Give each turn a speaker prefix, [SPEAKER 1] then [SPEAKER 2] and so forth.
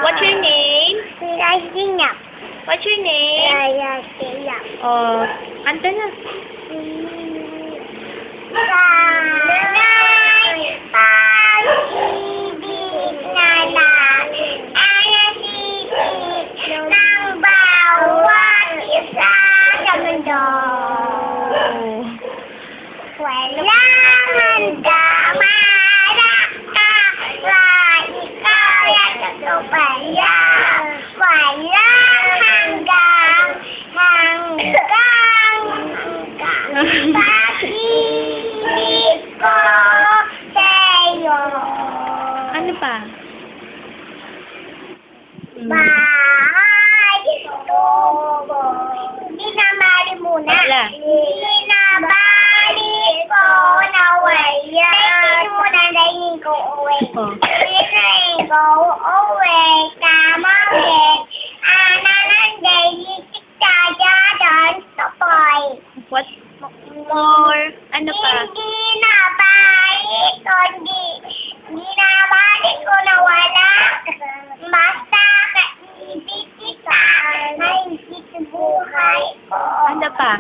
[SPEAKER 1] What's your name?
[SPEAKER 2] Sinap.
[SPEAKER 1] What's your name?
[SPEAKER 2] Sinap.
[SPEAKER 1] Oh, kanta na.
[SPEAKER 2] Sana'y pag-ibig na lang ay nasisip ng bawat isa sa mundo. Walang handang maraka, ikaw ay tutupaya. Walang hanggang pag-ibig ko sa'yo.
[SPEAKER 1] Ano pa?
[SPEAKER 2] Bahay, tubo. Hindi na mali muna.
[SPEAKER 1] Wala.
[SPEAKER 2] Binabali ko na wala. Hindi muna dahil ko uwi.
[SPEAKER 1] Oh.
[SPEAKER 2] Hindi ko uwi. Kamawin. Ananan dahil kaya doon sa boy.
[SPEAKER 1] What more? Ano pa?
[SPEAKER 2] Hindi na balik ko. Hindi na balik ko na wala. Basta kaibig kita. Ay, hindi sa buhay ko.
[SPEAKER 1] Ano pa?